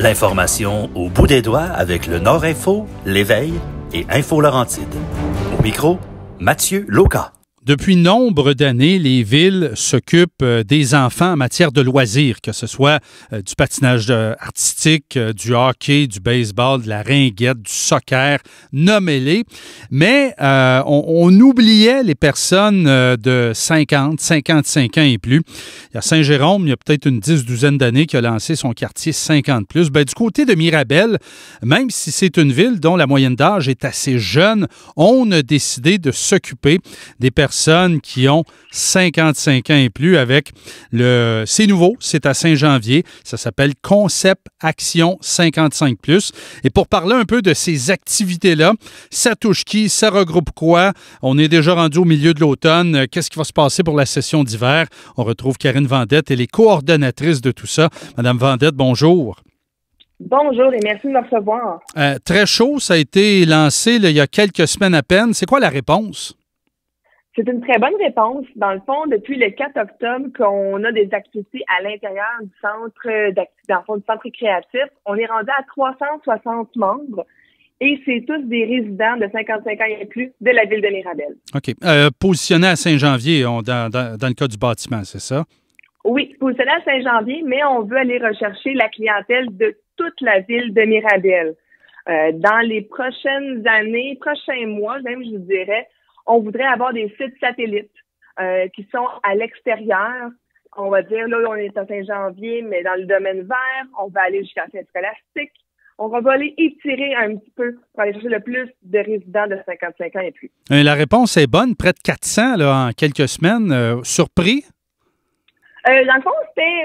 L'information au bout des doigts avec le Nord Info, l'Éveil et Info Laurentide. Au micro, Mathieu Loca. Depuis nombre d'années, les villes s'occupent des enfants en matière de loisirs, que ce soit du patinage artistique, du hockey, du baseball, de la ringuette, du soccer, nommez-les. Mais on oubliait les personnes de 50, 55 ans et plus. Il y a Saint-Jérôme, il y a peut-être une douzaine d'années, qui a lancé son quartier 50+. Du côté de Mirabel, même si c'est une ville dont la moyenne d'âge est assez jeune, on a décidé de s'occuper des personnes qui ont 55 ans et plus avec c'est nouveau, c'est à Saint-Janvier, ça s'appelle Concept Action 55+. Et pour parler un peu de ces activités-là, ça touche qui, ça regroupe quoi? On est déjà rendu au milieu de l'automne, qu'est-ce qui va se passer pour la session d'hiver? On retrouve Karine Vendette, elle est coordonnatrice de tout ça. Madame Vendette, bonjour. Bonjour et merci de me recevoir. Très chaud, ça a été lancé il y a quelques semaines à peine. C'est quoi la réponse? C'est une très bonne réponse. Dans le fond, depuis le 4 octobre qu'on a des activités à l'intérieur du centre créatif, on est rendu à 360 membres et c'est tous des résidents de 55 ans et plus de la ville de Mirabel. OK. Positionné à Saint-Janvier, dans le cas du bâtiment, c'est ça? Oui, positionné à Saint-Janvier, mais on veut aller rechercher la clientèle de toute la ville de Mirabel. Dans les prochaines années, prochains mois, même, je vous dirais, on voudrait avoir des sites satellites qui sont à l'extérieur. On va dire, là, on est à Saint-Janvier, mais dans le domaine vert, on va aller jusqu'à Saint-Scolastique. On va aller étirer un petit peu pour aller chercher le plus de résidents de 55 ans et plus. La réponse est bonne, près de 400 là, en quelques semaines. Surpris? Dans le fond,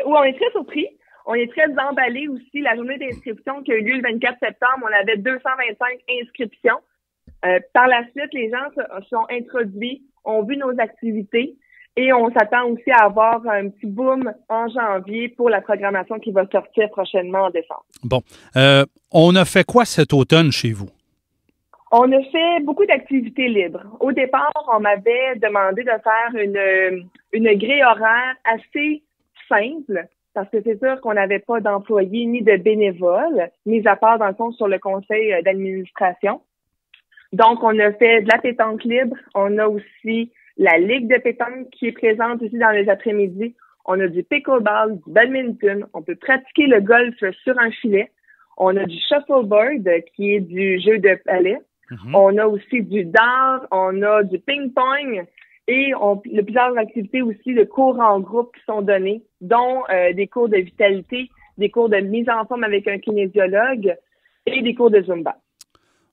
on est très surpris. On est très emballés aussi. La journée d'inscription qui a eu lieu le 24 septembre, on avait 225 inscriptions. Par la suite, les gens se sont introduits, ont vu nos activités et on s'attend aussi à avoir un petit boom en janvier pour la programmation qui va sortir prochainement en décembre. Bon. On a fait quoi cet automne chez vous? On a fait beaucoup d'activités libres. Au départ, on m'avait demandé de faire une grille horaire assez simple parce que c'est sûr qu'on n'avait pas d'employés ni de bénévoles, mis à part dans le fond sur le conseil d'administration. Donc, on a fait de la pétanque libre. On a aussi la ligue de pétanque qui est présente aussi dans les après-midi. On a du pickleball, du badminton. On peut pratiquer le golf sur un filet. On a du shuffleboard qui est du jeu de palais. Mm-hmm. On a aussi du dart. On a du ping-pong. Et il y a plusieurs activités aussi de cours en groupe qui sont donnés, dont des cours de vitalité, des cours de mise en forme avec un kinésiologue et des cours de Zumba.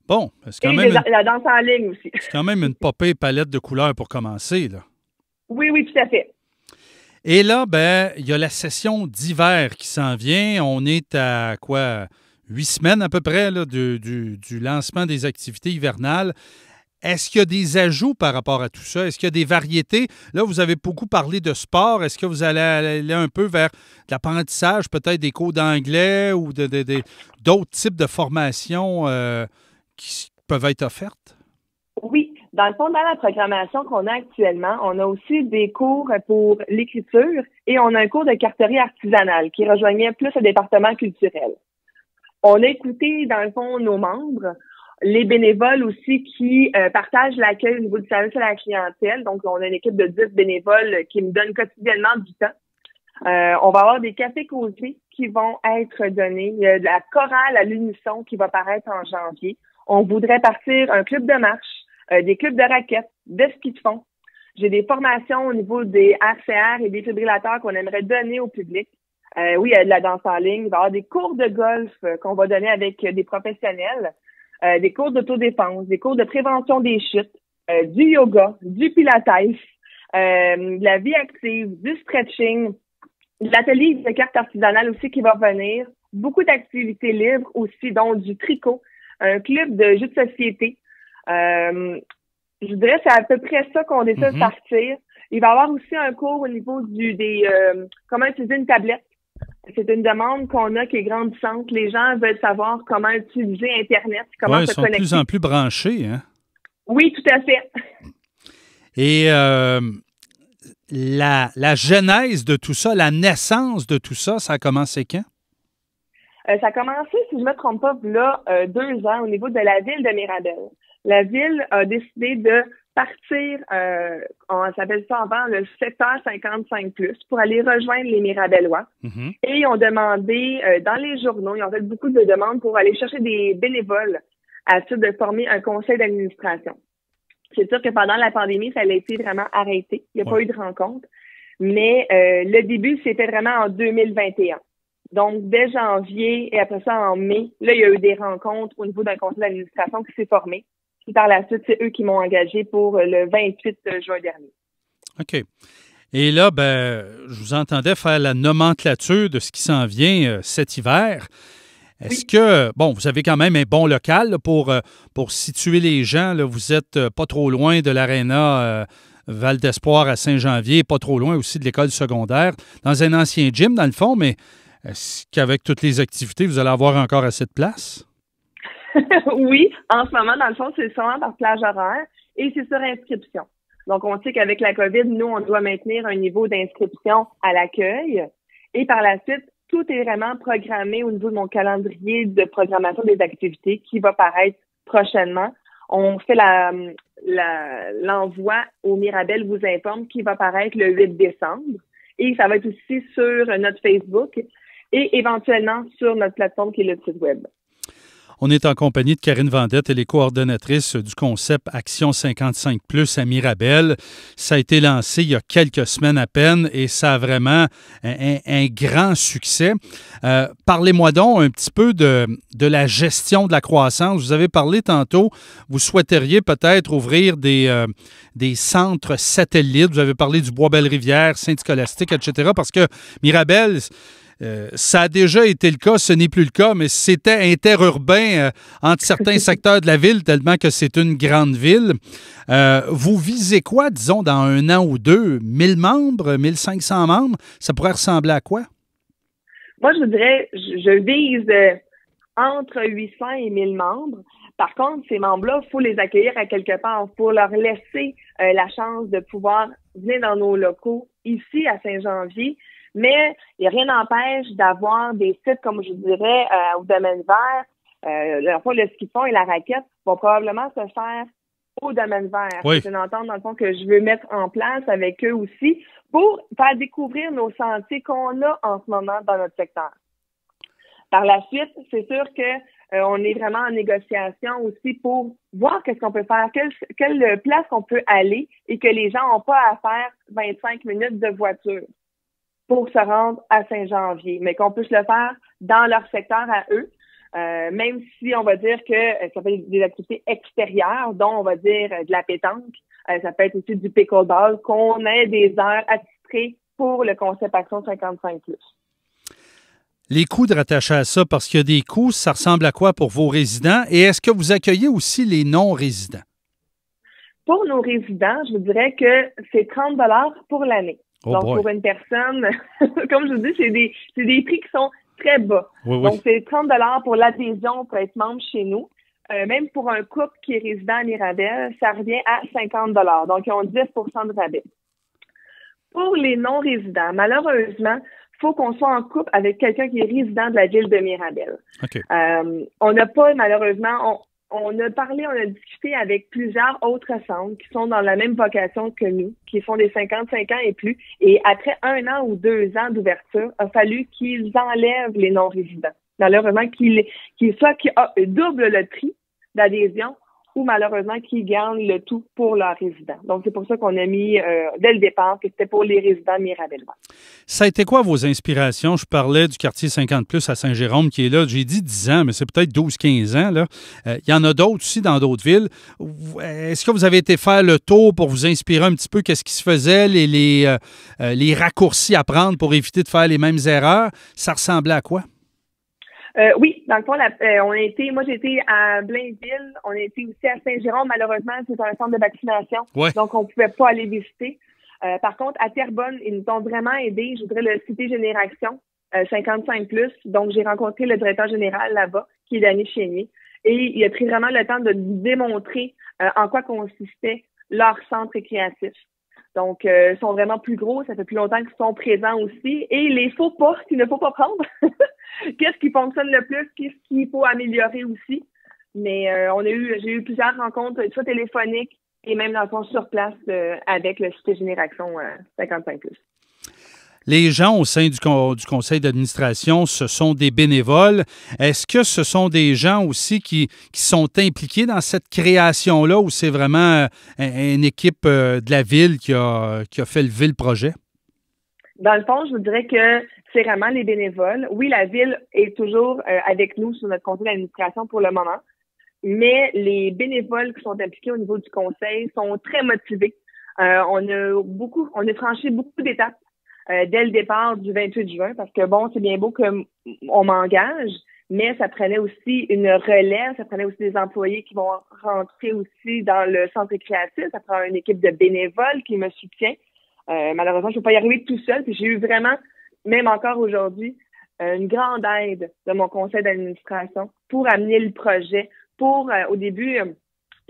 Bon, c'est quand même la danse en ligne aussi. C'est quand même une popée palette de couleurs pour commencer, là. Oui, tout à fait. Et là, il y a la session d'hiver qui s'en vient. On est à 8 semaines à peu près là, du lancement des activités hivernales. Est-ce qu'il y a des ajouts par rapport à tout ça? Est-ce qu'il y a des variétés? Là, vous avez beaucoup parlé de sport. Est-ce que vous allez aller un peu vers de l'apprentissage, peut-être des cours d'anglais ou d'autres types de formations qui peuvent être offertes? Oui. Dans le fond, dans la programmation qu'on a actuellement, on a aussi des cours pour l'écriture et on a un cours de carterie artisanale qui rejoignait plus le département culturel. On a écouté, dans le fond, nos membres, les bénévoles aussi qui partagent l'accueil au niveau du service à la clientèle. Donc, on a une équipe de 10 bénévoles qui nous donnent quotidiennement du temps. On va avoir des cafés causés qui vont être donnés. Il y a de la chorale à l'unisson qui va paraître en janvier. On voudrait partir un club de marche, des clubs de raquettes, de ski de fond. J'ai des formations au niveau des RCR et des défibrillateurs qu'on aimerait donner au public. Oui, il y a de la danse en ligne. Il va y avoir des cours de golf qu'on va donner avec des professionnels, des cours d'autodéfense, des cours de prévention des chutes, du yoga, du pilates, de la vie active, du stretching, l'atelier de cartes artisanales aussi qui va venir, beaucoup d'activités libres aussi, dont du tricot, un club de jeux de société. Je dirais que c'est à peu près ça qu'on décide de partir. Il va y avoir aussi un cours au niveau comment utiliser une tablette. C'est une demande qu'on a qui est grandissante. Les gens veulent savoir comment utiliser Internet, comment se connecter. Ils sont de plus en plus branchés, hein? Oui, tout à fait. Et la genèse de tout ça, la naissance de tout ça, ça a commencé quand? Ça a commencé, si je ne me trompe pas, là, 2 ans au niveau de la ville de Mirabel. La ville a décidé de partir, on s'appelle ça avant, le secteur 55+, pour aller rejoindre les Mirabellois. Mm-hmm. Et ils ont demandé, dans les journaux, ils ont fait beaucoup de demandes pour aller chercher des bénévoles à titre de former un conseil d'administration. C'est sûr que pendant la pandémie, ça a été vraiment arrêté. Il n'y a pas eu de rencontre. Mais le début, c'était vraiment en 2021. Donc, dès janvier et après ça, en mai, là, il y a eu des rencontres au niveau d'un conseil d'administration qui s'est formé. Puis par la suite, c'est eux qui m'ont engagé pour le 28 juin dernier. OK. Et là, je vous entendais faire la nomenclature de ce qui s'en vient cet hiver. Est-ce que, vous avez quand même un bon local là, pour situer les gens. Là, vous n'êtes pas trop loin de l'aréna Val d'Espoir à Saint-Janvier, pas trop loin aussi de l'école secondaire, dans un ancien gym, dans le fond, mais est-ce qu'avec toutes les activités, vous allez avoir encore assez de place? Oui, en ce moment, dans le fond, c'est seulement par plage horaire et c'est sur inscription. Donc, on sait qu'avec la COVID, nous, on doit maintenir un niveau d'inscription à l'accueil et par la suite, tout est vraiment programmé au niveau de mon calendrier de programmation des activités qui va paraître prochainement. On fait l'envoi au Mirabel vous informe qui va paraître le 8 décembre et ça va être aussi sur notre Facebook et éventuellement sur notre plateforme qui est le site web. On est en compagnie de Karine Vendette, elle est coordonnatrice du concept Action 55+ à Mirabel. Ça a été lancé il y a quelques semaines à peine et ça a vraiment un grand succès. Parlez-moi donc un petit peu de la gestion de la croissance. Vous avez parlé tantôt, vous souhaiteriez peut-être ouvrir des centres satellites. Vous avez parlé du Bois-Belle-Rivière, Saint-Scolastique, etc. Parce que Mirabel... ça a déjà été le cas, ce n'est plus le cas, mais c'était interurbain entre certains secteurs de la ville, tellement que c'est une grande ville. Vous visez quoi, disons, dans 1 an ou 2? 1000 membres, 1500 membres? Ça pourrait ressembler à quoi? Moi, je vous dirais, je vise entre 800 et 1000 membres. Par contre, ces membres-là, il faut les accueillir à quelque part. Il faut leur laisser la chance de pouvoir venir dans nos locaux ici à Saint-Janvier. Mais il n'y a rien n'empêche d'avoir des sites, comme je dirais, au domaine vert. Le ski de fond et la raquette vont probablement se faire au domaine vert. Oui. C'est une entente, dans le fond, que je veux mettre en place avec eux aussi pour faire découvrir nos sentiers qu'on a en ce moment dans notre secteur. Par la suite, c'est sûr que on est vraiment en négociation aussi pour voir qu'est-ce qu'on peut faire, quelle place qu'on peut aller et que les gens n'ont pas à faire 25 minutes de voiture pour se rendre à Saint-Janvier, mais qu'on puisse le faire dans leur secteur à eux, même si on va dire que ça peut être des activités extérieures, dont on va dire de la pétanque, ça peut être aussi du pickleball, qu'on ait des heures attitrées pour le concept Action 55+. Les coûts de rattacher à ça, parce qu'il y a des coûts, ça ressemble à quoi pour vos résidents? Et est-ce que vous accueillez aussi les non-résidents? Pour nos résidents, je vous dirais que c'est 30 $ pour l'année. Oh donc, boy. Pour une personne, comme je vous dis, c'est des prix qui sont très bas. Oui. Donc, c'est 30 $ pour l'adhésion pour être membre chez nous. Même pour un couple qui est résident à Mirabel, ça revient à 50 $. Donc, ils ont 10 % de rabais. Pour les non-résidents, malheureusement, il faut qu'on soit en couple avec quelqu'un qui est résident de la ville de Mirabel. Okay. On n'a pas, malheureusement, on a discuté avec plusieurs autres centres qui sont dans la même vocation que nous, qui font des 55 ans et plus. Et après 1 an ou 2 ans d'ouverture, il a fallu qu'ils enlèvent les non-résidents. Malheureusement, qu'ils doublent le prix d'adhésion ou malheureusement qu'ils gagnent le tout pour leurs résidents. Donc, c'est pour ça qu'on a mis dès le départ que c'était pour les résidents mirabellois. Ça a été quoi vos inspirations? Je parlais du quartier 50+ à Saint-Jérôme qui est là. J'ai dit 10 ans, mais c'est peut-être 12-15 ans. Là. Il y en a d'autres aussi dans d'autres villes. Est-ce que vous avez été faire le tour pour vous inspirer un petit peu qu'est-ce qui se faisait, les raccourcis à prendre pour éviter de faire les mêmes erreurs? Ça ressemblait à quoi? Oui, dans le fond, moi j'ai été à Blainville, on a été aussi à Saint-Jérôme, malheureusement, c'est un centre de vaccination, donc on ne pouvait pas aller visiter. Par contre, à Terrebonne, ils nous ont vraiment aidés, je voudrais le citer Génération 55+, donc j'ai rencontré le directeur général là-bas, qui est Danny Chénier, et il a pris vraiment le temps de démontrer en quoi consistait leur centre récréatif. Donc, sont vraiment plus gros, ça fait plus longtemps qu'ils sont présents aussi. Et les faux pas qu'il ne faut pas prendre. Qu'est-ce qui fonctionne le plus? Qu'est-ce qu'il faut améliorer aussi? Mais j'ai eu plusieurs rencontres, soit téléphoniques et même dans le fond sur place avec le Cité Génération 55+. Les gens au sein du conseil d'administration, ce sont des bénévoles. Est-ce que ce sont des gens aussi qui sont impliqués dans cette création-là ou c'est vraiment une équipe de la ville qui a fait lever le projet? Dans le fond, je vous dirais que c'est vraiment les bénévoles. Oui, la ville est toujours avec nous sur notre conseil d'administration pour le moment, mais les bénévoles qui sont impliqués au niveau du conseil sont très motivés. On a franchi beaucoup d'étapes dès le départ du 28 juin, parce que bon, c'est bien beau qu'on m'engage, mais ça prenait aussi une relève, ça prenait aussi des employés qui vont rentrer aussi dans le centre récréatif, ça prend une équipe de bénévoles qui me soutient. Malheureusement, je ne peux pas y arriver tout seul, puis j'ai eu vraiment, même encore aujourd'hui, une grande aide de mon conseil d'administration pour amener le projet. Au début,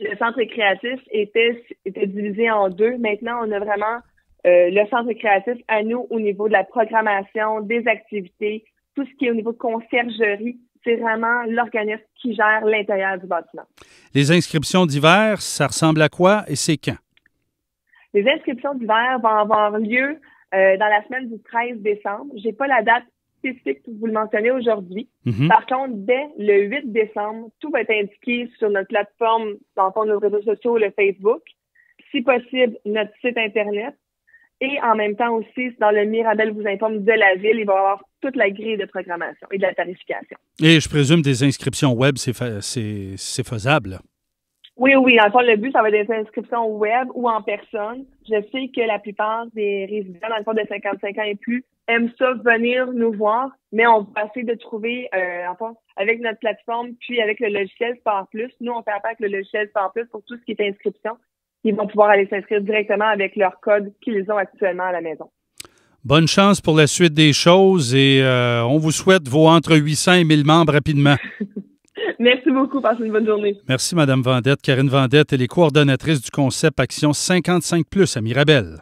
le centre récréatif était divisé en deux. Maintenant, on a vraiment le centre récréatif à nous au niveau de la programmation, des activités, tout ce qui est au niveau de conciergerie. C'est vraiment l'organisme qui gère l'intérieur du bâtiment. Les inscriptions d'hiver, ça ressemble à quoi et c'est quand? Les inscriptions d'hiver vont avoir lieu dans la semaine du 13 décembre. J'ai pas la date spécifique que vous le mentionnez aujourd'hui. Mm-hmm. Par contre, dès le 8 décembre, tout va être indiqué sur notre plateforme, dans le fond de nos réseaux sociaux, le Facebook. Si possible, notre site Internet. Et en même temps aussi, dans le Mirabel vous informe de la ville, il va y avoir toute la grille de programmation et de la tarification. Et je présume des inscriptions web, c'est faisable, là. Oui. Dans le fond, le but, ça va être des inscriptions web ou en personne. Je sais que la plupart des résidents, dans le fond, de 55 ans et plus, aiment ça venir nous voir, mais on va essayer de trouver, avec notre plateforme, puis avec le logiciel Sport Plus. Nous, on fait appel avec le logiciel Sport Plus pour tout ce qui est inscription. Ils vont pouvoir aller s'inscrire directement avec leur code qu'ils ont actuellement à la maison. Bonne chance pour la suite des choses et on vous souhaite vos entre 800 et 1000 membres rapidement. Merci beaucoup. Passez une bonne journée. Merci, Mme Vendette. Karine Vendette, elle est coordonnatrice du concept Action 55+ à Mirabel.